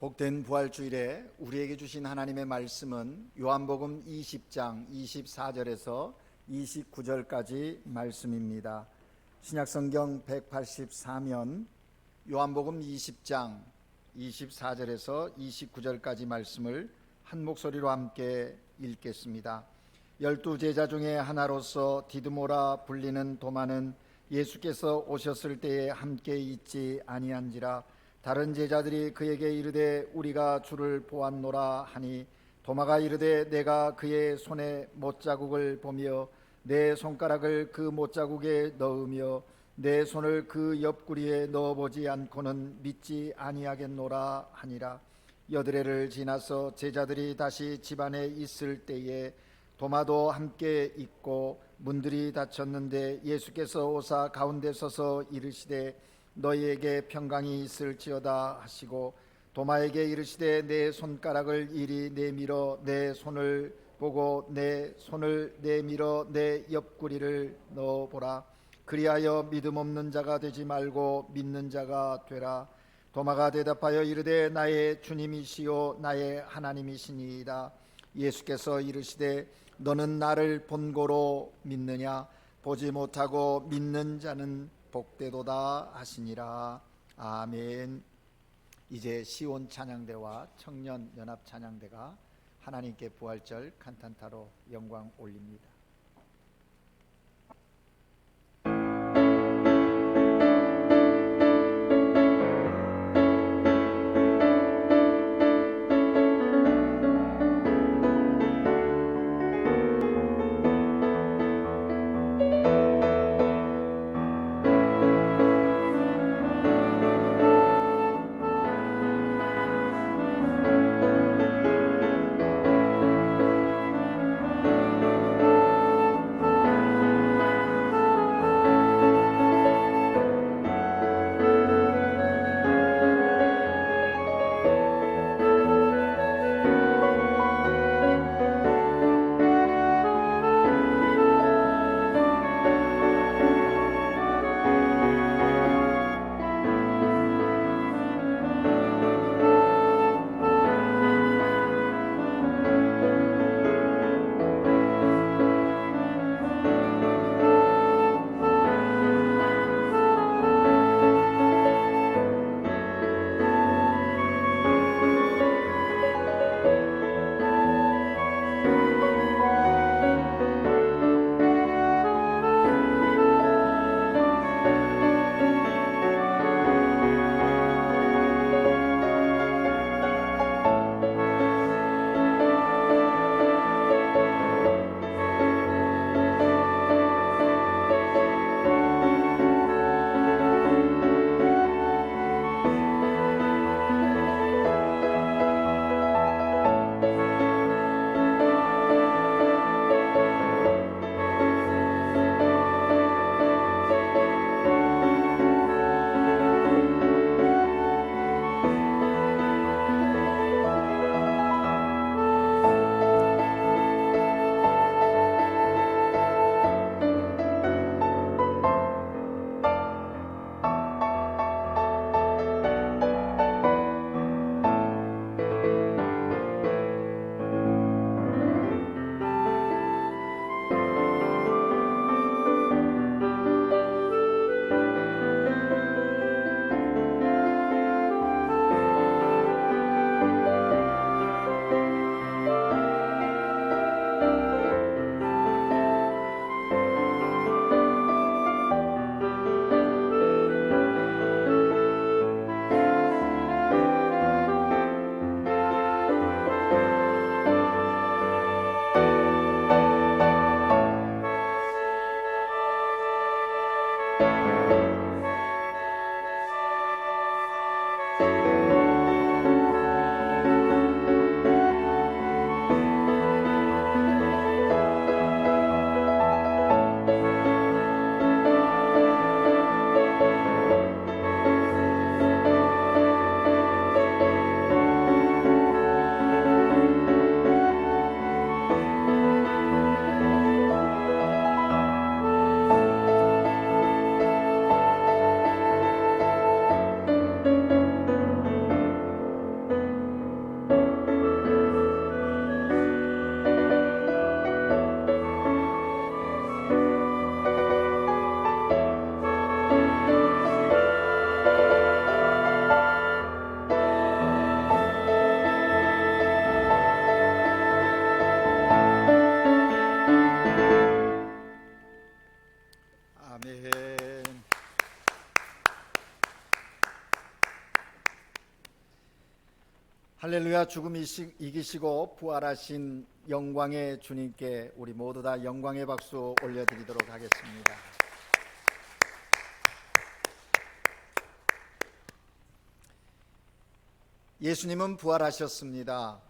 복된 부활주일에 우리에게 주신 하나님의 말씀은 요한복음 20장 24절에서 29절까지 말씀입니다. 신약성경 184면 요한복음 20장 24절에서 29절까지 말씀을 한 목소리로 함께 읽겠습니다. 12제자 중에 하나로서 디드모라 불리는 도마는 예수께서 오셨을 때에 함께 있지 아니한지라. 다른 제자들이 그에게 이르되 우리가 주를 보았노라 하니 도마가 이르되 내가 그의 손에 못자국을 보며 내 손가락을 그 못자국에 넣으며 내 손을 그 옆구리에 넣어보지 않고는 믿지 아니하겠노라 하니라. 여드레를 지나서 제자들이 다시 집 안에 있을 때에 도마도 함께 있고 문들이 닫혔는데 예수께서 오사 가운데 서서 이르시되 너희에게 평강이 있을지어다 하시고 도마에게 이르시되 내 손가락을 이리 내밀어 내 손을 보고 내 손을 내밀어 내 옆구리를 넣어보라. 그리하여 믿음 없는 자가 되지 말고 믿는 자가 되라. 도마가 대답하여 이르되 나의 주님이시요 나의 하나님이시니이다. 예수께서 이르시되 너는 나를 본고로 믿느냐? 보지 못하고 믿는 자는 복되도다 하시니라. 아멘. 이제 시온 찬양대와 청년 연합 찬양대가 하나님께 부활절 kantan타로 영광 올립니다. 할렐루야. 죽음 이기시고 부활하신 영광의 주님께 우리 모두 다 영광의 박수 올려드리도록 하겠습니다. 예수님은 부활하셨습니다.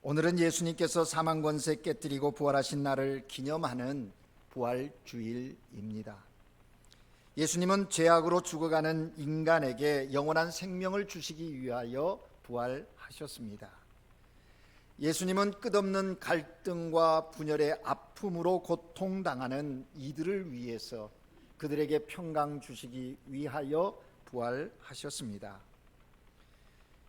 오늘은 예수님께서 사망 권세 깨뜨리고 부활하신 날을 기념하는 부활주일입니다. 예수님은 죄악으로 죽어가는 인간에게 영원한 생명을 주시기 위하여 부활하셨습니다. 예수님은 끝없는 갈등과 분열의 아픔으로 고통당하는 이들을 위해서 그들에게 평강 주시기 위하여 부활하셨습니다.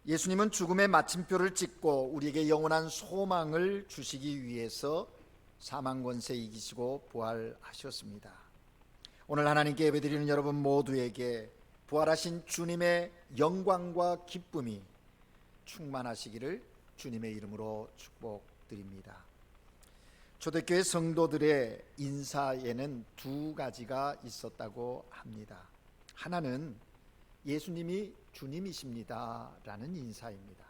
예수님은 죽음의 마침표를 찍고 우리에게 영원한 소망을 주시기 위해서 사망 권세 이기시고 부활하셨습니다. 오늘 하나님께 예배드리는 여러분 모두에게 부활하신 주님의 영광과 기쁨이 충만하시기를 주님의 이름으로 축복드립니다. 초대교회 성도들의 인사에는 두 가지가 있었다고 합니다. 하나는 예수님이 주님이십니다 라는 인사입니다.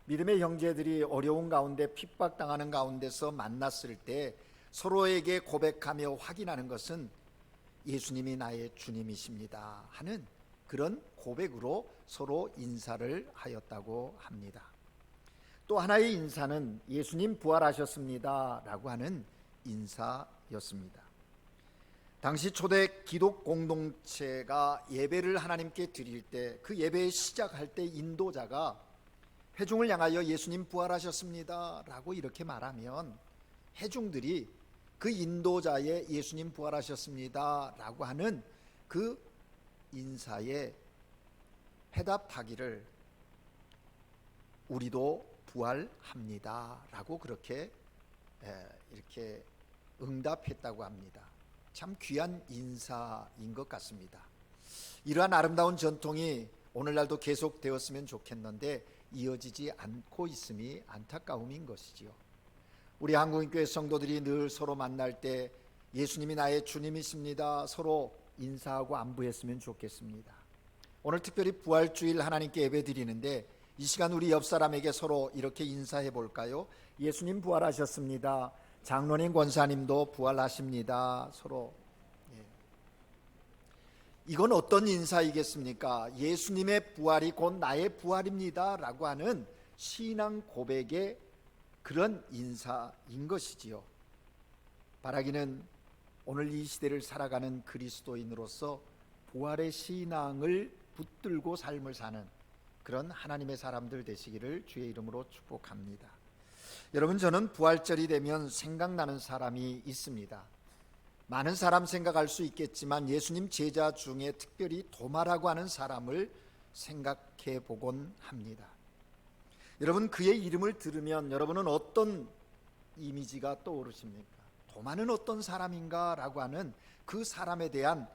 믿음의 형제들이 어려운 가운데 핍박당하는 가운데서 만났을 때 서로에게 고백하며 확인하는 것은 예수님이 나의 주님이십니다 하는 그런 고백으로 서로 인사를 하였다고 합니다. 또 하나의 인사는 예수님 부활하셨습니다 라고 하는 인사였습니다. 당시 초대 기독 공동체가 예배를 하나님께 드릴 때 그 예배 시작할 때 인도자가 회중을 향하여 예수님 부활하셨습니다 라고 이렇게 말하면 회중들이 그 인도자의 예수님 부활하셨습니다 라고 하는 그 인사에 해답하기를 우리도 부활합니다 라고 그렇게 이렇게 응답했다고 합니다. 참 귀한 인사인 것 같습니다. 이러한 아름다운 전통이 오늘날도 계속되었으면 좋겠는데 이어지지 않고 있음이 안타까움인 것이지요. 우리 한국인교회 성도들이 늘 서로 만날 때 예수님이 나의 주님이십니다 서로 인사하고 안부했으면 좋겠습니다. 오늘 특별히 부활주일 하나님께 예배드리는데 이 시간 우리 옆 사람에게 서로 이렇게 인사해 볼까요? 예수님 부활하셨습니다. 장로님 권사님도 부활하십니다. 서로. 이건 어떤 인사이겠습니까? 예수님의 부활이 곧 나의 부활입니다 라고 하는 신앙 고백의 그런 인사인 것이지요. 바라기는 오늘 이 시대를 살아가는 그리스도인으로서 부활의 신앙을 붙들고 삶을 사는 그런 하나님의 사람들 되시기를 주의 이름으로 축복합니다. 여러분, 저는 부활절이 되면 생각나는 사람이 있습니다. 많은 사람 생각할 수 있겠지만 예수님 제자 중에 특별히 도마라고 하는 사람을 생각해 보곤 합니다. 여러분, 그의 이름을 들으면 여러분은 어떤 이미지가 떠오르십니까? 도마는 어떤 사람인가 라고 하는 그 사람에 대한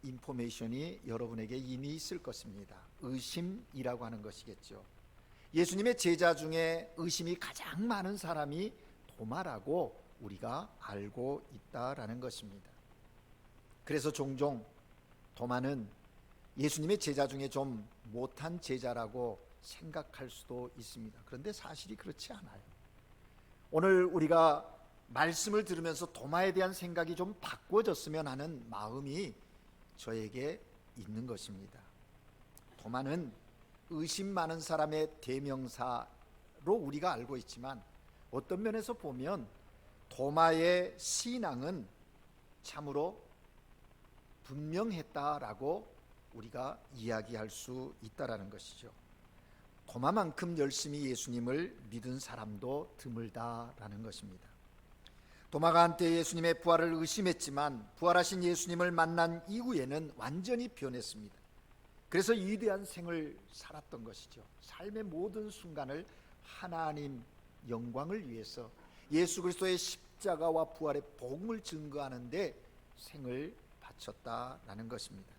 인포메이션이 여러분에게 이미 있을 것입니다. 의심이라고 하는 것이겠죠. 예수님의 제자 중에 의심이 가장 많은 사람이 도마라고 우리가 알고 있다라는 것입니다. 그래서 종종 도마는 예수님의 제자 중에 좀 못한 제자라고 생각할 수도 있습니다. 그런데 사실이 그렇지 않아요. 오늘 우리가 말씀을 들으면서 도마에 대한 생각이 좀 바꿔졌으면 하는 마음이 저에게 있는 것입니다. 도마는 의심 많은 사람의 대명사로 우리가 알고 있지만 어떤 면에서 보면 도마의 신앙은 참으로 분명했다라고 우리가 이야기할 수 있다라는 것이죠. 도마만큼 열심히 예수님을 믿은 사람도 드물다라는 것입니다. 도마가 한때 예수님의 부활을 의심했지만 부활하신 예수님을 만난 이후에는 완전히 변했습니다. 그래서 위대한 생을 살았던 것이죠. 삶의 모든 순간을 하나님 영광을 위해서 예수 그리스도의 십자가와 부활의 복음을 증거하는 데 생을 바쳤다라는 것입니다.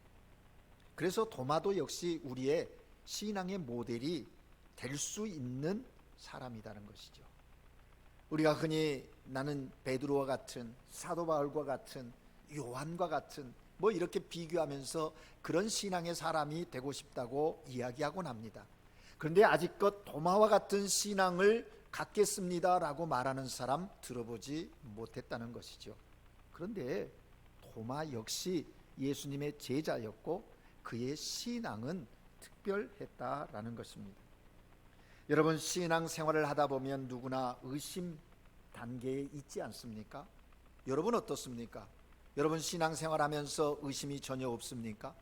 그래서 도마도 역시 우리의 신앙의 모델이 될 수 있는 사람이라는 것이죠. 우리가 흔히 나는 베드로와 같은, 사도 바울과 같은, 요한과 같은 뭐 이렇게 비교하면서 그런 신앙의 사람이 되고 싶다고 이야기하곤 합니다. 그런데 아직껏 도마와 같은 신앙을 갖겠습니다라고 말하는 사람 들어보지 못했다는 것이죠. 그런데 도마 역시 예수님의 제자였고 그의 신앙은 특별했다라는 것입니다. 여러분, 신앙 생활을 하다 보면 누구나 의심 단계에 있지 않습니까? 여러분 어떻습니까? 여러분 신앙 생활하면서 의심이 전혀 없습니까?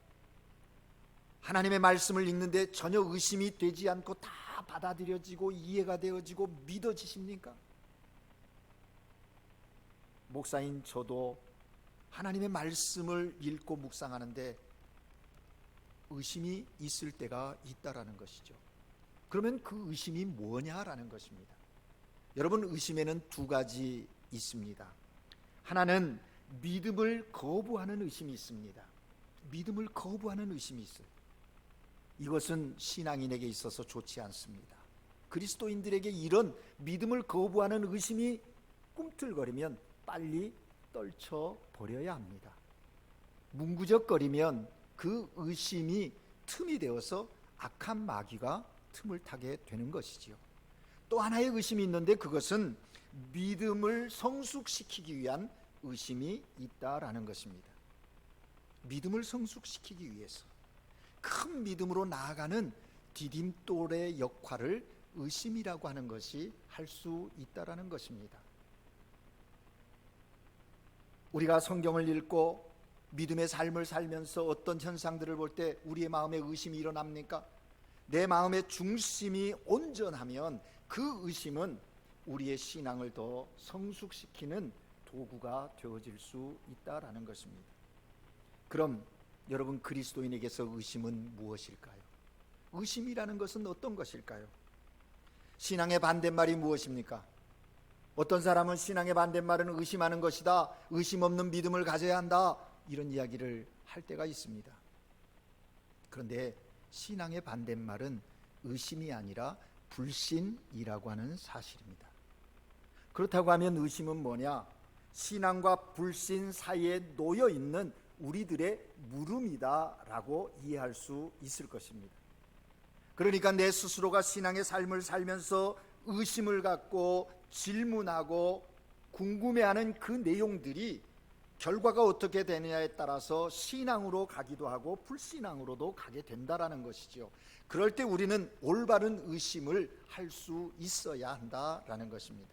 하나님의 말씀을 읽는데 전혀 의심이 되지 않고 다 받아들여지고 이해가 되어지고 믿어지십니까? 목사인 저도 하나님의 말씀을 읽고 묵상하는데 의심이 있을 때가 있다라는 것이죠. 그러면 그 의심이 뭐냐라는 것입니다. 여러분, 의심에는 두 가지 있습니다. 하나는 믿음을 거부하는 의심이 있습니다. 믿음을 거부하는 의심이 있어요. 이것은 신앙인에게 있어서 좋지 않습니다. 그리스도인들에게 이런 믿음을 거부하는 의심이 꿈틀거리면 빨리 떨쳐버려야 합니다. 뭉구적거리면 그 의심이 틈이 되어서 악한 마귀가 틈을 타게 되는 것이지요. 또 하나의 의심이 있는데 그것은 믿음을 성숙시키기 위한 의심이 있다라는 것입니다. 믿음을 성숙시키기 위해서 큰 믿음으로 나아가는 디딤돌의 역할을 의심이라고 하는 것이 할 수 있다라는 것입니다. 우리가 성경을 읽고 믿음의 삶을 살면서 어떤 현상들을 볼 때 우리의 마음에 의심이 일어납니까? 내 마음의 중심이 온전하면 그 의심은 우리의 신앙을 더 성숙시키는 도구가 되어질 수 있다라는 것입니다. 그럼 여러분, 그리스도인에게서 의심은 무엇일까요? 의심이라는 것은 어떤 것일까요? 신앙의 반대말이 무엇입니까? 어떤 사람은 신앙의 반대말은 의심하는 것이다, 의심 없는 믿음을 가져야 한다, 이런 이야기를 할 때가 있습니다. 그런데 신앙의 반대말은 의심이 아니라 불신이라고 하는 사실입니다. 그렇다고 하면 의심은 뭐냐? 신앙과 불신 사이에 놓여 있는 우리들의 물음이다라고 이해할 수 있을 것입니다. 그러니까 내 스스로가 신앙의 삶을 살면서 의심을 갖고 질문하고 궁금해하는 그 내용들이 결과가 어떻게 되느냐에 따라서 신앙으로 가기도 하고 불신앙으로도 가게 된다라는 것이죠. 그럴 때 우리는 올바른 의심을 할 수 있어야 한다라는 것입니다.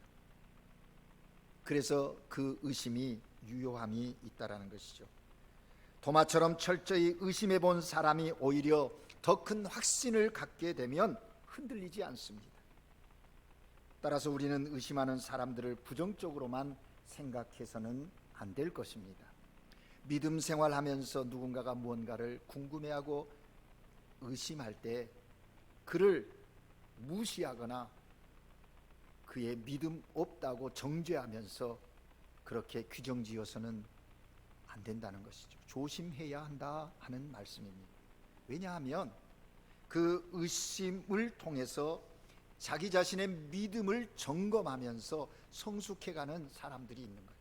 그래서 그 의심이 유효함이 있다라는 것이죠. 도마처럼 철저히 의심해 본 사람이 오히려 더 큰 확신을 갖게 되면 흔들리지 않습니다. 따라서 우리는 의심하는 사람들을 부정적으로만 생각해서는 안 될 것입니다. 믿음 생활하면서 누군가가 무언가를 궁금해하고 의심할 때 그를 무시하거나 그의 믿음 없다고 정죄하면서 그렇게 규정지어서는 안 된다는 것이죠. 조심해야 한다 하는 말씀입니다. 왜냐하면 그 의심을 통해서 자기 자신의 믿음을 점검하면서 성숙해가는 사람들이 있는 거예요.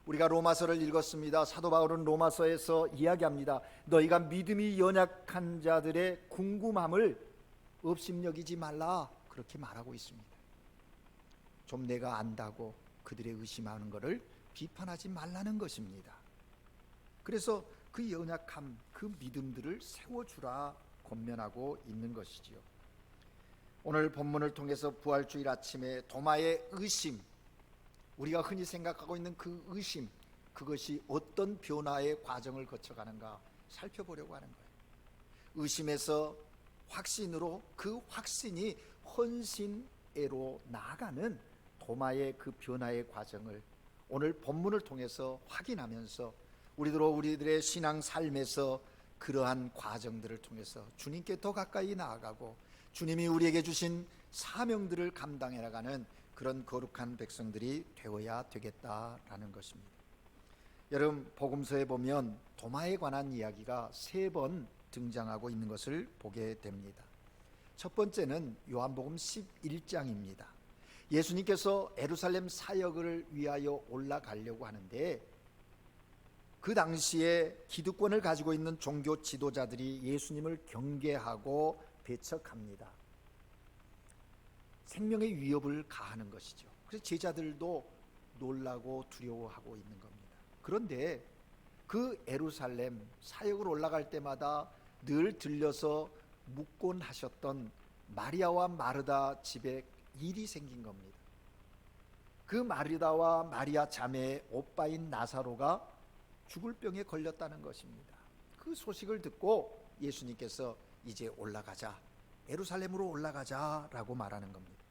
우리가 로마서를 읽었습니다. 사도 바울은 로마서에서 이야기합니다. 너희가 믿음이 연약한 자들의 궁금함을 업심여기지 말라, 그렇게 말하고 있습니다. 좀 내가 안다고 그들의 의심하는 것을 비판하지 말라는 것입니다. 그래서 그 연약함, 그 믿음들을 세워주라 권면하고 있는 것이지요. 오늘 본문을 통해서 부활주일 아침에 도마의 의심, 우리가 흔히 생각하고 있는 그 의심, 그것이 어떤 변화의 과정을 거쳐가는가 살펴보려고 하는 거예요. 의심에서 확신으로, 그 확신이 헌신애로 나아가는 도마의 그 변화의 과정을 오늘 본문을 통해서 확인하면서 우리들의 신앙 삶에서 그러한 과정들을 통해서 주님께 더 가까이 나아가고 주님이 우리에게 주신 사명들을 감당해 나가는 그런 거룩한 백성들이 되어야 되겠다라는 것입니다. 여러분, 복음서에 보면 도마에 관한 이야기가 3번 등장하고 있는 것을 보게 됩니다. 첫 번째는 요한복음 11장입니다. 예수님께서 예루살렘 사역을 위하여 올라가려고 하는데 그 당시에 기득권을 가지고 있는 종교 지도자들이 예수님을 경계하고 배척합니다. 생명의 위협을 가하는 것이죠. 그래서 제자들도 놀라고 두려워하고 있는 겁니다. 그런데 그 예루살렘 사역을 올라갈 때마다 늘 들려서 묵곤 하셨던 마리아와 마르다 집에 일이 생긴 겁니다. 그 마르다와 마리아 자매의 오빠인 나사로가 죽을 병에 걸렸다는 것입니다. 그 소식을 듣고 예수님께서 이제 올라가자, 예루살렘으로 올라가자라고 말하는 겁니다.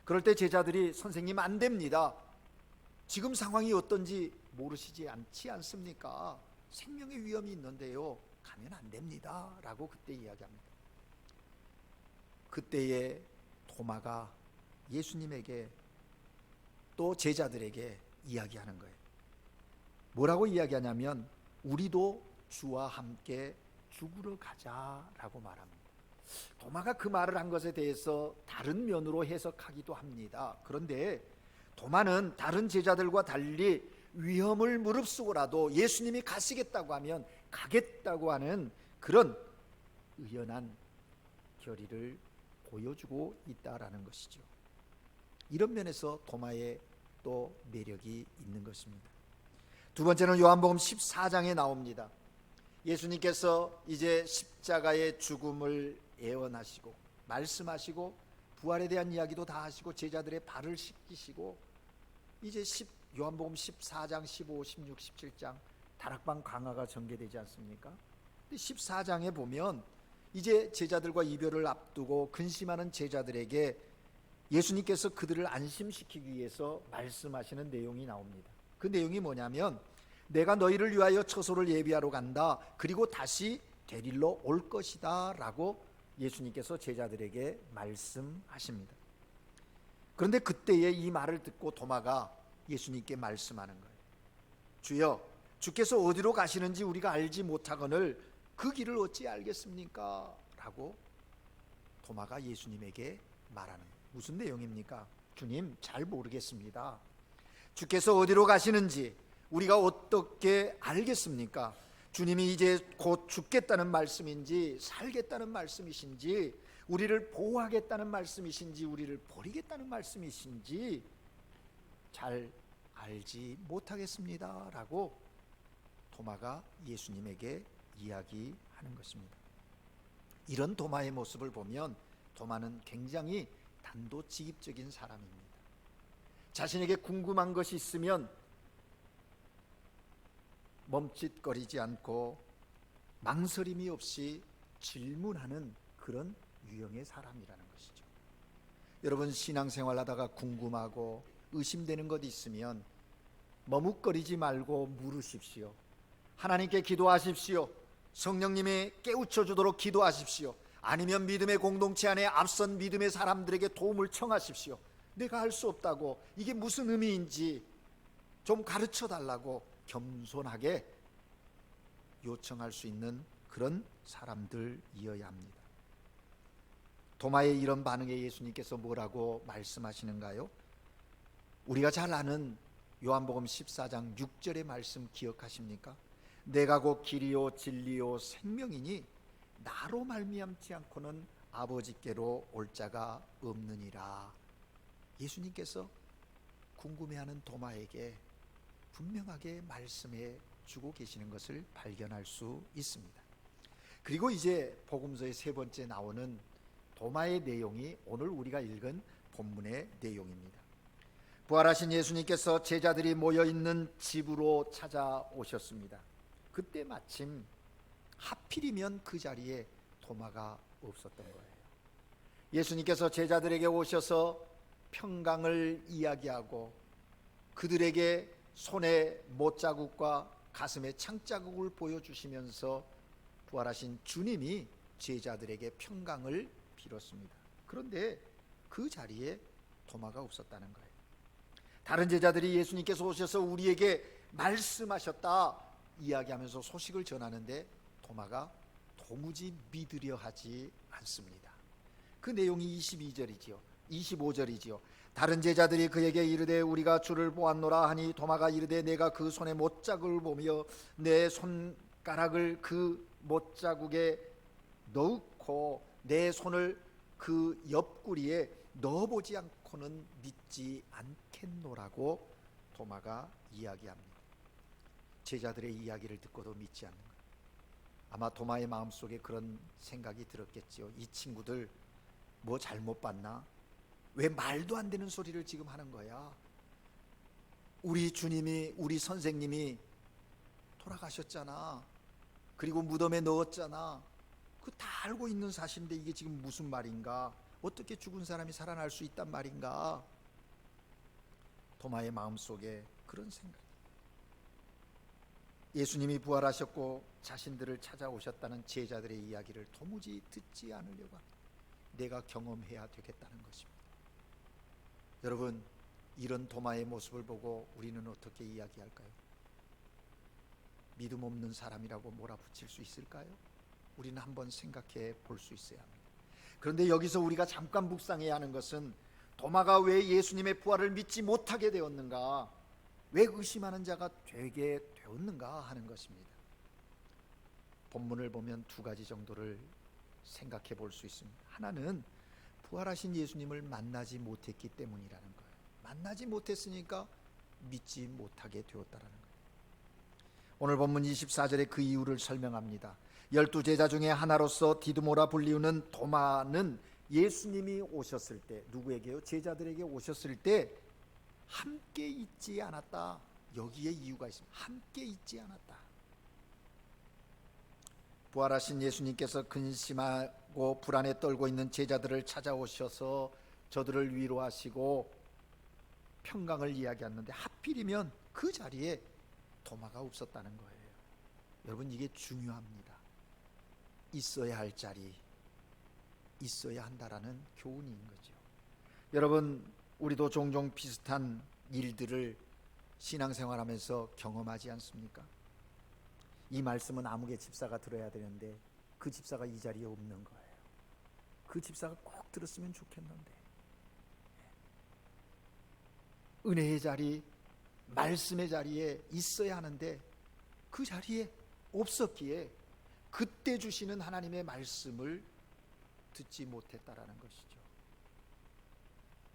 그럴 때 제자들이 선생님 안 됩니다. 지금 상황이 어떤지 모르시지 않지 않습니까? 생명의 위험이 있는데요. 가면 안 됩니다. 라고 그때 이야기합니다. 그때에 도마가 예수님에게 또 제자들에게 이야기하는 거예요. 뭐라고 이야기하냐면 우리도 주와 함께 죽으러 가자라고 말합니다. 도마가 그 말을 한 것에 대해서 다른 면으로 해석하기도 합니다. 그런데 도마는 다른 제자들과 달리 위험을 무릅쓰고라도 예수님이 가시겠다고 하면 가겠다고 하는 그런 의연한 결의를 보여주고 있다라는 것이죠. 이런 면에서 도마의 또 매력이 있는 것입니다. 두 번째는 요한복음 14장에 나옵니다. 예수님께서 이제 십자가의 죽음을 예언하시고 말씀하시고 부활에 대한 이야기도 다 하시고 제자들의 발을 씻기시고 이제 요한복음 14장, 15, 16, 17장 다락방 강화가 전개되지 않습니까? 14장에 보면 이제 제자들과 이별을 앞두고 근심하는 제자들에게 예수님께서 그들을 안심시키기 위해서 말씀하시는 내용이 나옵니다. 그 내용이 뭐냐면 내가 너희를 위하여 처소를 예비하러 간다. 그리고 다시 데리러 올 것이다 라고 예수님께서 제자들에게 말씀하십니다. 그런데 그때에 이 말을 듣고 도마가 예수님께 말씀하는 거예요. 주여, 주께서 어디로 가시는지 우리가 알지 못하거늘 그 길을 어찌 알겠습니까? 라고 도마가 예수님에게 말하는 거예요. 무슨 내용입니까? 주님, 잘 모르겠습니다. 주께서 어디로 가시는지 우리가 어떻게 알겠습니까? 주님이 이제 곧 죽겠다는 말씀인지 살겠다는 말씀이신지 우리를 보호하겠다는 말씀이신지 우리를 버리겠다는 말씀이신지 잘 알지 못하겠습니다 라고 도마가 예수님에게 이야기하는 것입니다. 이런 도마의 모습을 보면 도마는 굉장히 단도직입적인 사람입니다. 자신에게 궁금한 것이 있으면 멈칫거리지 않고 망설임이 없이 질문하는 그런 유형의 사람이라는 것이죠. 여러분 신앙생활 하다가 궁금하고 의심되는 것 있으면 머뭇거리지 말고 물으십시오. 하나님께 기도하십시오. 성령님이 깨우쳐 주도록 기도하십시오. 아니면 믿음의 공동체 안에 앞선 믿음의 사람들에게 도움을 청하십시오. 내가 할 수 없다고 이게 무슨 의미인지 좀 가르쳐 달라고 겸손하게 요청할 수 있는 그런 사람들이어야 합니다. 도마의 이런 반응에 예수님께서 뭐라고 말씀하시는가요? 우리가 잘 아는 요한복음 14장 6절의 말씀 기억하십니까? 내가 곧 길이요 진리요 생명이니 나로 말미암지 않고는 아버지께로 올 자가 없느니라. 예수님께서 궁금해하는 도마에게 분명하게 말씀해 주고 계시는 것을 발견할 수 있습니다. 그리고 이제 복음서의 세 번째 나오는 도마의 내용이 오늘 우리가 읽은 본문의 내용입니다. 부활하신 예수님께서 제자들이 모여있는 집으로 찾아오셨습니다. 그때 마침 하필이면 그 자리에 도마가 없었던 거예요. 예수님께서 제자들에게 오셔서 평강을 이야기하고 그들에게 손에 못자국과 가슴에 창자국을 보여주시면서 부활하신 주님이 제자들에게 평강을 빌었습니다. 그런데 그 자리에 도마가 없었다는 거예요. 다른 제자들이 예수님께서 오셔서 우리에게 말씀하셨다 이야기하면서 소식을 전하는데 도마가 도무지 믿으려 하지 않습니다. 그 내용이 22절이지요. 25절이지요. 다른 제자들이 그에게 이르되 우리가 주를 보았노라 하니 도마가 이르되 내가 그 손에 못자국을 보며 내 손가락을 그 못자국에 넣고 내 손을 그 옆구리에 넣어보지 않고는 믿지 않겠노라고 도마가 이야기합니다. 제자들의 이야기를 듣고도 믿지 않는 거예요. 아마 도마의 마음속에 그런 생각이 들었겠지요. 이 친구들 뭐 잘못 봤나? 왜 말도 안 되는 소리를 지금 하는 거야? 우리 주님이, 우리 선생님이 돌아가셨잖아. 그리고 무덤에 넣었잖아. 그 다 알고 있는 사실인데 이게 지금 무슨 말인가? 어떻게 죽은 사람이 살아날 수 있단 말인가? 도마의 마음속에 그런 생각. 예수님이 부활하셨고 자신들을 찾아오셨다는 제자들의 이야기를 도무지 듣지 않으려고 합니다. 내가 경험해야 되겠다는 것입니다. 여러분, 이런 도마의 모습을 보고 우리는 어떻게 이야기할까요? 믿음 없는 사람이라고 몰아붙일 수 있을까요? 우리는 한번 생각해 볼 수 있어야 합니다. 그런데 여기서 우리가 잠깐 묵상해야 하는 것은 도마가 왜 예수님의 부활을 믿지 못하게 되었는가, 왜 의심하는 자가 되게 되었는가 하는 것입니다. 본문을 보면 두 가지 정도를 생각해 볼 수 있습니다. 하나는 부활하신 예수님을 만나지 못했기 때문이라는 거예요. 만나지 못했으니까 믿지 못하게 되었다라는 거예요. 오늘 본문 24절에 그 이유를 설명합니다. 12제자 중에 하나로서 디두모라 불리우는 도마는 예수님이 오셨을 때, 누구에게요? 제자들에게 오셨을 때 함께 있지 않았다. 여기에 이유가 있습니다. 함께 있지 않았다. 부활하신 예수님께서 근심하고 불안에 떨고 있는 제자들을 찾아오셔서 저들을 위로하시고 평강을 이야기하는데 하필이면 그 자리에 도마가 없었다는 거예요. 여러분, 이게 중요합니다. 있어야 할 자리, 있어야 한다라는 교훈인 거죠. 여러분, 우리도 종종 비슷한 일들을 신앙생활하면서 경험하지 않습니까? 이 말씀은 아무개 집사가 들어야 되는데 그 집사가 이 자리에 없는 거예요. 그 집사가 꼭 들었으면 좋겠는데. 은혜의 자리, 말씀의 자리에 있어야 하는데 그 자리에 없었기에 그때 주시는 하나님의 말씀을 듣지 못했다라는 것이죠.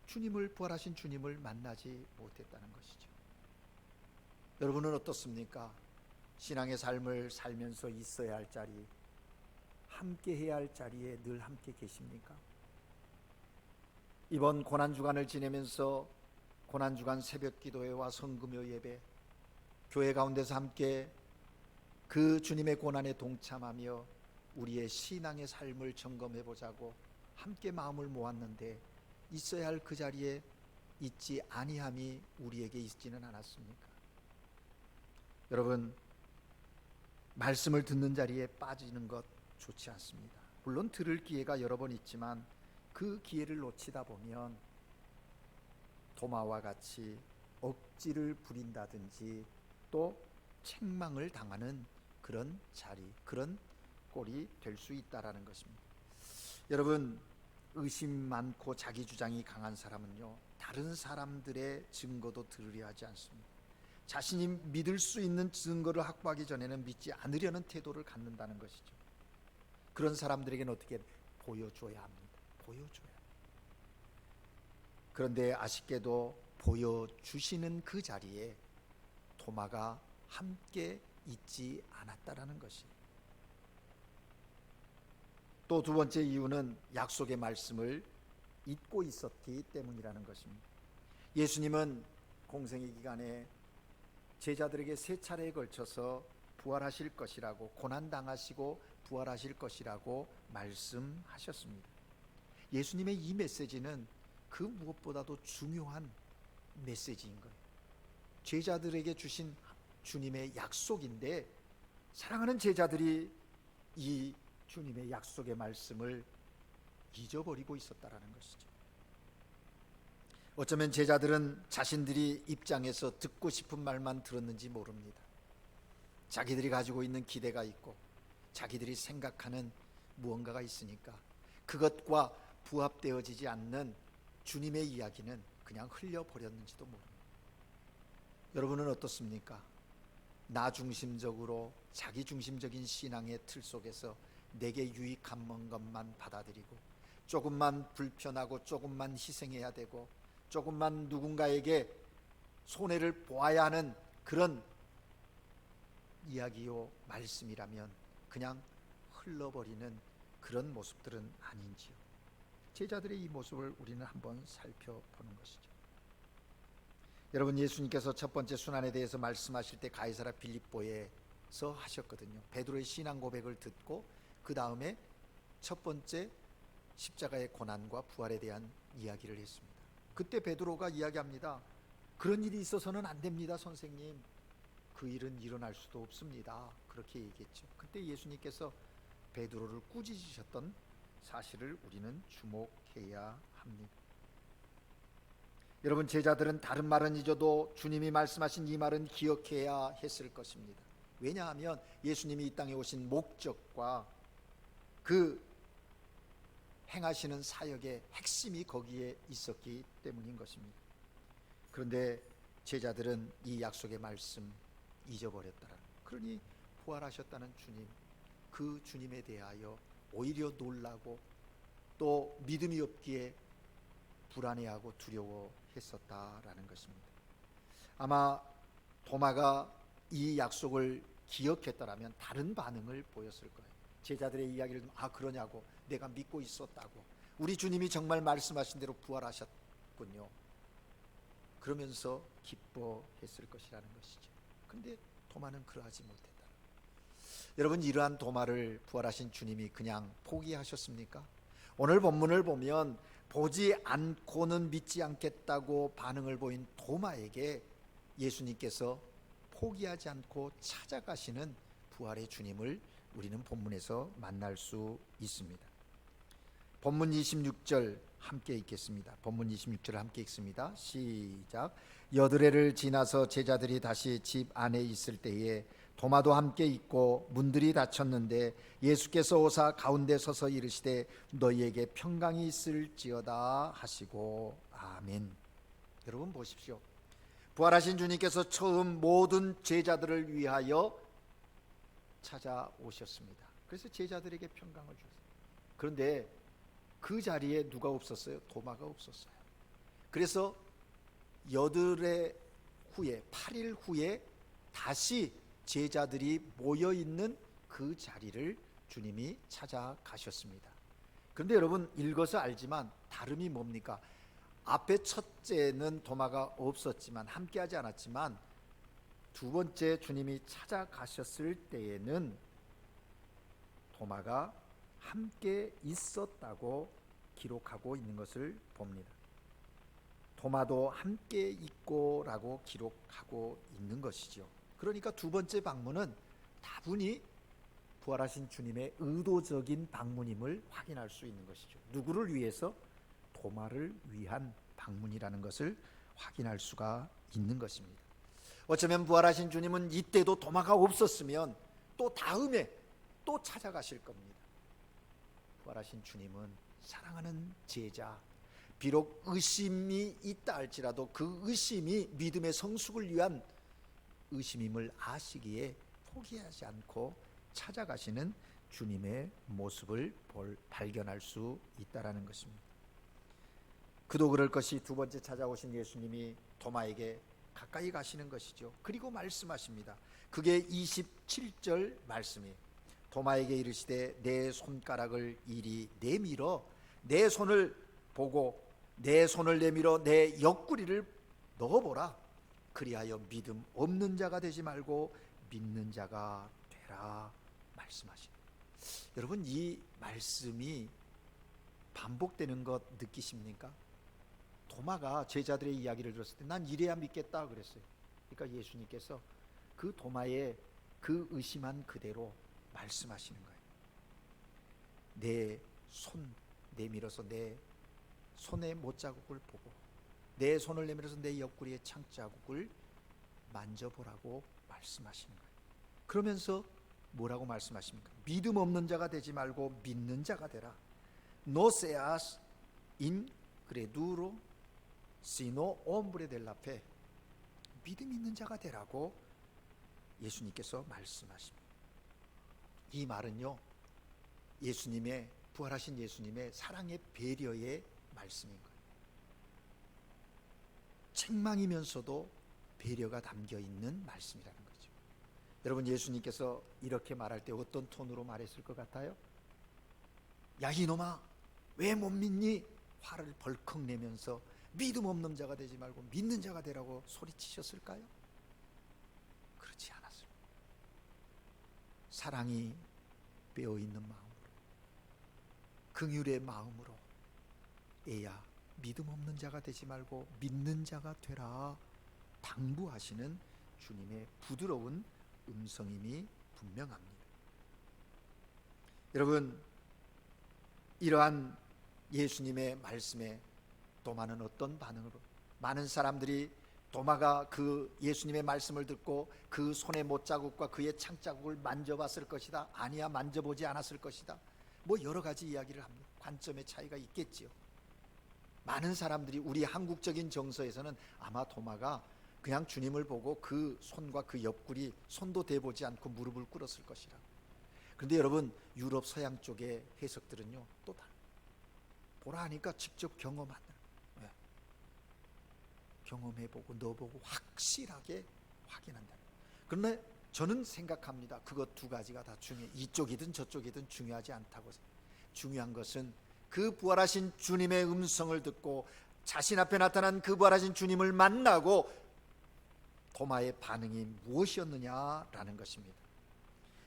주님을, 부활하신 주님을 만나지 못했다는 것이죠. 여러분은 어떻습니까? 신앙의 삶을 살면서 있어야 할 자리, 함께 해야 할 자리에 늘 함께 계십니까? 이번 고난주간을 지내면서 고난주간 새벽기도회와 성금요 예배, 교회 가운데서 함께 그 주님의 고난에 동참하며 우리의 신앙의 삶을 점검해 보자고 함께 마음을 모았는데 있어야 할 그 자리에 있지 아니함이 우리에게 있지는 않았습니까? 여러분, 말씀을 듣는 자리에 빠지는 것 좋지 않습니다. 물론 들을 기회가 여러 번 있지만 그 기회를 놓치다 보면 도마와 같이 억지를 부린다든지 또 책망을 당하는 그런 자리, 그런 꼴이 될 수 있다라는 것입니다. 여러분, 의심 많고 자기 주장이 강한 사람은요, 다른 사람들의 증거도 들으려 하지 않습니다. 자신이 믿을 수 있는 증거를 확보하기 전에는 믿지 않으려는 태도를 갖는다는 것이죠. 그런 사람들에게는 어떻게 보여줘야 합니다. 보여줘야. 그런데 아쉽게도 보여주시는 그 자리에 도마가 함께 있지 않았다라는 것이. 또 두 번째 이유는 약속의 말씀을 잊고 있었기 때문이라는 것입니다. 예수님은 공생의 기간에 제자들에게 세 차례에 걸쳐서 부활하실 것이라고, 고난당하시고 부활하실 것이라고 말씀하셨습니다. 예수님의 이 메시지는 그 무엇보다도 중요한 메시지인 거예요. 제자들에게 주신 주님의 약속인데 사랑하는 제자들이 이 주님의 약속의 말씀을 잊어버리고 있었다라는 것이죠. 어쩌면 제자들은 자신들이 입장에서 듣고 싶은 말만 들었는지 모릅니다. 자기들이 가지고 있는 기대가 있고 자기들이 생각하는 무언가가 있으니까 그것과 부합되어지지 않는 주님의 이야기는 그냥 흘려버렸는지도 모릅니다. 여러분은 어떻습니까? 나 중심적으로 자기 중심적인 신앙의 틀 속에서 내게 유익한 것만 받아들이고 조금만 불편하고 조금만 희생해야 되고 조금만 누군가에게 손해를 보아야 하는 그런 이야기요 말씀이라면 그냥 흘러버리는 그런 모습들은 아닌지요. 제자들의 이 모습을 우리는 한번 살펴보는 것이죠. 여러분, 예수님께서 첫 번째 순환에 대해서 말씀하실 때 가이사랴 빌립보에서 하셨거든요. 베드로의 신앙 고백을 듣고 그 다음에 첫 번째 십자가의 고난과 부활에 대한 이야기를 했습니다. 그때 베드로가 이야기합니다. 그런 일이 있어서는 안 됩니다, 선생님. 그 일은 일어날 수도 없습니다. 그렇게 얘기했죠. 그때 예수님께서 베드로를 꾸짖으셨던 사실을 우리는 주목해야 합니다. 여러분, 제자들은 다른 말은 잊어도 주님이 말씀하신 이 말은 기억해야 했을 것입니다. 왜냐하면 예수님이 이 땅에 오신 목적과 그 행하시는 사역의 핵심이 거기에 있었기 때문인 것입니다. 그런데 제자들은 이 약속의 말씀 잊어버렸더라. 그러니 부활하셨다는 주님, 그 주님에 대하여 오히려 놀라고 또 믿음이 없기에 불안해하고 두려워했었다라는 것입니다. 아마 도마가 이 약속을 기억했더라면 다른 반응을 보였을 거예요. 제자들의 이야기를 듣면 그러냐고, 내가 믿고 있었다고, 우리 주님이 정말 말씀하신 대로 부활하셨군요, 그러면서 기뻐했을 것이라는 것이죠. 그런데 도마는 그러하지 못했다. 여러분, 이러한 도마를 부활하신 주님이 그냥 포기하셨습니까? 오늘 본문을 보면 보지 않고는 믿지 않겠다고 반응을 보인 도마에게 예수님께서 포기하지 않고 찾아가시는 부활의 주님을 우리는 본문에서 만날 수 있습니다. 본문 26절 함께 읽겠습니다. 본문 26절을 함께 읽습니다. 시작. 여드레를 지나서 제자들이 다시 집 안에 있을 때에 도마도 함께 있고 문들이 닫혔는데 예수께서 오사 가운데 서서 이르시되 너희에게 평강이 있을지어다 하시고 아멘. 여러분 보십시오. 부활하신 주님께서 처음 모든 제자들을 위하여 찾아오셨습니다. 그래서 제자들에게 평강을 주셨어요. 그런데 그 자리에 누가 없었어요? 도마가 없었어요. 그래서 여드레 후에 8일 후에 다시 제자들이 모여있는 그 자리를 주님이 찾아가셨습니다. 그런데 여러분, 읽어서 알지만 다름이 뭡니까? 앞에 첫째는 도마가 없었지만, 함께하지 않았지만, 두 번째 주님이 찾아가셨을 때에는 도마가 함께 있었다고 기록하고 있는 것을 봅니다. 도마도 함께 있고 라고 기록하고 있는 것이죠. 그러니까 두 번째 방문은 다분히 부활하신 주님의 의도적인 방문임을 확인할 수 있는 것이죠. 누구를 위해서? 도마를 위한 방문이라는 것을 확인할 수가 있는 것입니다. 어쩌면 부활하신 주님은 이때도 도마가 없었으면 또 다음에 또 찾아가실 겁니다. 부활하신 주님은 사랑하는 제자, 비록 의심이 있다 할지라도 그 의심이 믿음의 성숙을 위한 의심임을 아시기에 포기하지 않고 찾아가시는 주님의 모습을 발견할 수 있다라는 것입니다. 그도 그럴 것이 두 번째 찾아오신 예수님이 도마에게 가까이 가시는 것이죠. 그리고 말씀하십니다. 그게 27절 말씀이에요. 도마에게 이르시되 내 손가락을 이리 내밀어 내 손을 보고 내 손을 내밀어 내 옆구리를 넣어보라. 그리하여 믿음 없는 자가 되지 말고 믿는 자가 되라 말씀하십니다. 여러분, 이 말씀이 반복되는 것 느끼십니까? 도마가 제자들의 이야기를 들었을 때 난 이래야 믿겠다 그랬어요. 그러니까 예수님께서 그 도마의 그 의심한 그대로 말씀하시는 거예요. 내 손 내밀어서 내 손의 못자국을 보고 내 손을 내밀어서 내 옆구리의 창자국을 만져보라고 말씀하시는 거예요. 그러면서 뭐라고 말씀하십니까? 믿음 없는 자가 되지 말고 믿는 자가 되라. No seas incredulo sino hombre de la fe. 믿음 있는 자가 되라고 예수님께서 말씀하십니다. 이 말은요, 예수님의 부활하신 예수님의 사랑의 배려의 말씀인 거예요. 책망이면서도 배려가 담겨 있는 말씀이라는 거죠. 여러분, 예수님께서 이렇게 말할 때 어떤 톤으로 말했을 것 같아요? 야, 이놈아, 왜 못 믿니? 화를 벌컥 내면서 믿음 없는 자가 되지 말고 믿는 자가 되라고 소리치셨을까요? 그렇지 않았습니다. 사랑이 빼어있는 마음으로, 긍휼의 마음으로, 애야 믿음 없는 자가 되지 말고 믿는 자가 되라 당부하시는 주님의 부드러운 음성임이 분명합니다. 여러분, 이러한 예수님의 말씀에 도마는 어떤 반응으로, 많은 사람들이 도마가 그 예수님의 말씀을 듣고 그 손의 못자국과 그의 창자국을 만져봤을 것이다, 아니야 만져보지 않았을 것이다, 뭐 여러 가지 이야기를 합니다. 관점의 차이가 있겠지요. 많은 사람들이, 우리 한국적인 정서에서는 아마 도마가 그냥 주님을 보고 그 손과 그 옆구리 손도 대보지 않고 무릎을 꿇었을 것이라. 그런데 여러분, 유럽 서양 쪽의 해석들은요 또 다른, 보라 하니까 직접 경험하는, 경험해보고 넣어보고 확실하게 확인한다. 그런데 저는 생각합니다. 그것 두 가지가 다 중요해. 이쪽이든 저쪽이든 중요하지 않다고. 중요한 것은 그 부활하신 주님의 음성을 듣고 자신 앞에 나타난 그 부활하신 주님을 만나고 도마의 반응이 무엇이었느냐라는 것입니다.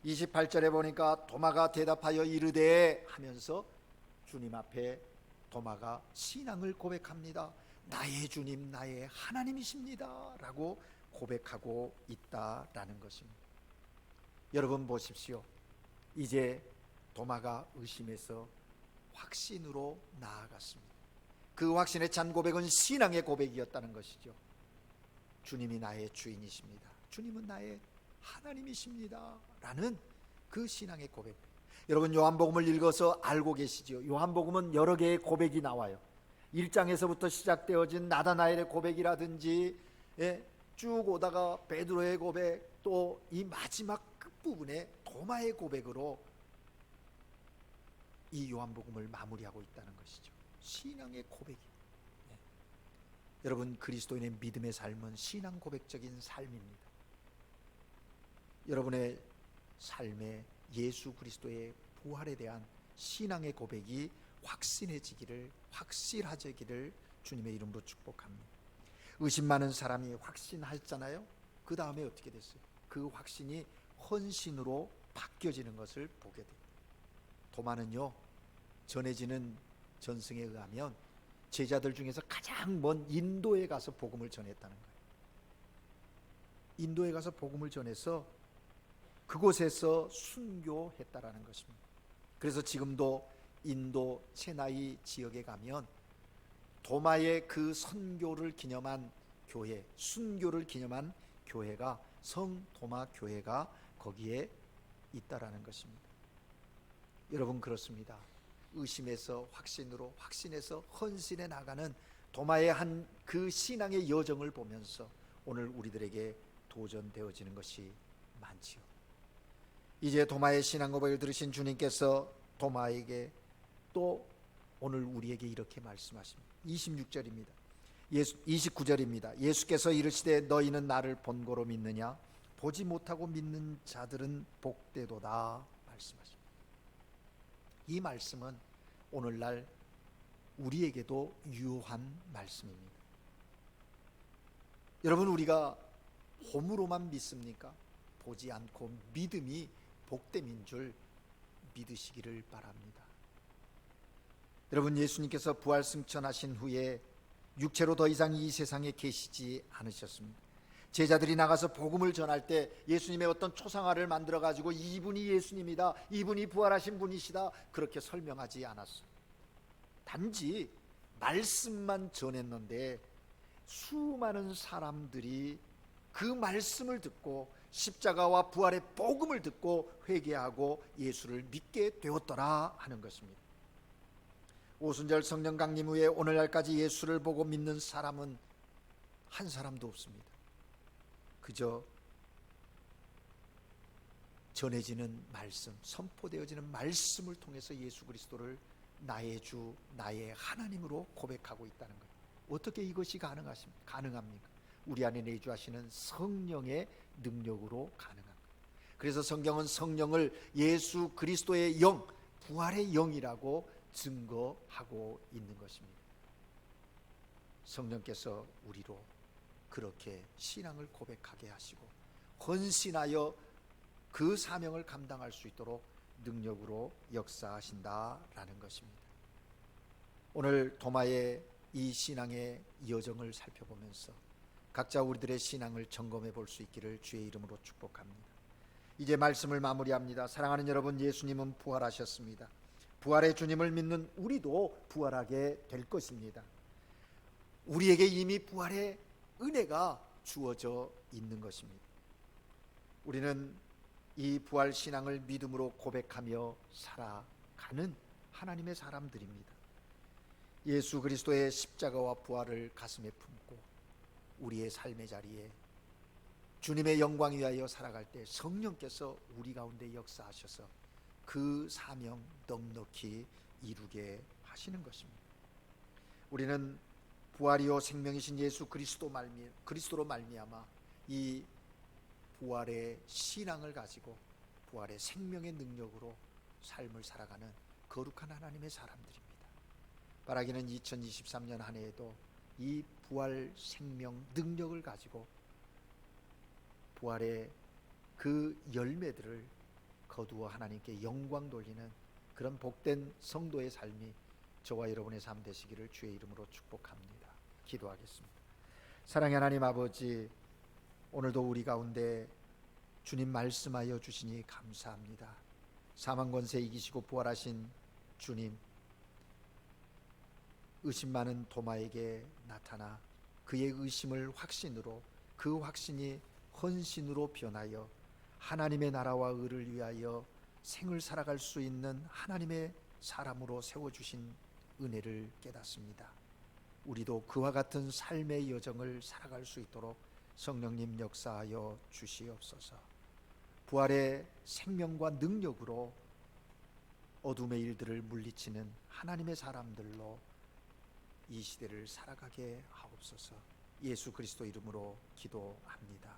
28절에 보니까 도마가 대답하여 이르되 하면서 주님 앞에 도마가 신앙을 고백합니다. 나의 주님, 나의 하나님이십니다 라고 고백하고 있다라는 것입니다. 여러분 보십시오. 이제 도마가 의심에서 확신으로 나아갔습니다. 그 확신의 찬 고백은 신앙의 고백이었다는 것이죠. 주님이 나의 주인이십니다, 주님은 나의 하나님이십니다 라는 그 신앙의 고백. 여러분, 요한복음을 읽어서 알고 계시죠? 요한복음은 여러 개의 고백이 나와요. 1장에서부터 시작되어진 나다나엘의 고백이라든지, 쭉 오다가 베드로의 고백, 또 이 마지막 끝부분에 도마의 고백으로 이 요한복음을 마무리하고 있다는 것이죠. 신앙의 고백이. 여러분, 그리스도인의 믿음의 삶은 신앙 고백적인 삶입니다. 여러분의 삶에 예수 그리스도의 부활에 대한 신앙의 고백이 확실해지기를 주님의 이름으로 축복합니다. 의심 많은 사람이 확신하잖아요. 그 다음에 어떻게 됐어요? 그 확신이 헌신으로 바뀌어지는 것을 보게 돼요. 도마는요, 전해지는 전승에 의하면 제자들 중에서 가장 먼 인도에 가서 복음을 전했다는 거예요. 인도에 가서 복음을 전해서 그곳에서 순교했다라는 것입니다. 그래서 지금도 인도 체나이 지역에 가면 도마의 그 선교를 기념한 교회, 순교를 기념한 교회가 성도마 교회가 거기에 있다라는 것입니다. 여러분, 그렇습니다. 의심에서 확신으로, 확신에서 헌신해 나가는 도마의 한 그 신앙의 여정을 보면서 오늘 우리들에게 도전되어지는 것이 많지요. 이제 도마의 신앙 고백을 들으신 주님께서 도마에게 또 오늘 우리에게 이렇게 말씀하십니다. 26절입니다. 29절입니다. 예수께서 이르시되 너희는 나를 본고로 믿느냐? 보지 못하고 믿는 자들은 복되도다 말씀하십니다. 이 말씀은 오늘날 우리에게도 유효한 말씀입니다. 여러분, 우리가 봄으로만 믿습니까? 보지 않고 믿음이 복됨인 줄 믿으시기를 바랍니다. 여러분, 예수님께서 부활 승천하신 후에 육체로 더 이상 이 세상에 계시지 않으셨습니다. 제자들이 나가서 복음을 전할 때 예수님의 어떤 초상화를 만들어 가지고 이분이 예수님이다, 이분이 부활하신 분이시다, 그렇게 설명하지 않았어요. 단지 말씀만 전했는데 수많은 사람들이 그 말씀을 듣고 십자가와 부활의 복음을 듣고 회개하고 예수를 믿게 되었더라 하는 것입니다. 오순절 성령 강림 후에 오늘날까지 예수를 보고 믿는 사람은 한 사람도 없습니다. 그저 전해지는 말씀, 선포되어지는 말씀을 통해서 예수 그리스도를 나의 주, 나의 하나님으로 고백하고 있다는 거예요. 어떻게 이것이 가능합니까? 우리 안에 내주하시는 성령의 능력으로 가능합니다. 그래서 성경은 성령을 예수 그리스도의 영, 부활의 영이라고 증거하고 있는 것입니다. 성령께서 우리로 그렇게 신앙을 고백하게 하시고 헌신하여 그 사명을 감당할 수 있도록 능력으로 역사하신다라는 것입니다. 오늘 도마의 이 신앙의 여정을 살펴보면서 각자 우리들의 신앙을 점검해 볼 수 있기를 주의 이름으로 축복합니다. 이제 말씀을 마무리합니다. 사랑하는 여러분, 예수님은 부활하셨습니다. 부활의 주님을 믿는 우리도 부활하게 될 것입니다. 우리에게 이미 부활의 은혜가 주어져 있는 것입니다. 우리는 이 부활 신앙을 믿음으로 고백하며 살아가는 하나님의 사람들입니다. 예수 그리스도의 십자가와 부활을 가슴에 품고 우리의 삶의 자리에 주님의 영광 위하여 살아갈 때 성령께서 우리 가운데 역사하셔서 그 사명 넉넉히 이루게 하시는 것입니다. 우리는 부활이요 생명이신 예수 그리스도로 말미암아 이 부활의 신앙을 가지고 부활의 생명의 능력으로 삶을 살아가는 거룩한 하나님의 사람들입니다. 바라기는 2023년 한 해에도 이 부활 생명 능력을 가지고 부활의 그 열매들을 거두어 하나님께 영광 돌리는 그런 복된 성도의 삶이 저와 여러분의 삶 되시기를 주의 이름으로 축복합니다. 기도하겠습니다. 사랑의 하나님 아버지, 오늘도 우리 가운데 주님 말씀하여 주시니 감사합니다. 사망 권세 이기시고 부활하신 주님, 의심 많은 도마에게 나타나 그의 의심을 확신으로, 그 확신이 헌신으로 변하여 하나님의 나라와 의를 위하여 생을 살아갈 수 있는 하나님의 사람으로 세워주신 은혜를 깨닫습니다. 우리도 그와 같은 삶의 여정을 살아갈 수 있도록 성령님 역사하여 주시옵소서. 부활의 생명과 능력으로 어둠의 일들을 물리치는 하나님의 사람들로 이 시대를 살아가게 하옵소서. 예수 그리스도 이름으로 기도합니다.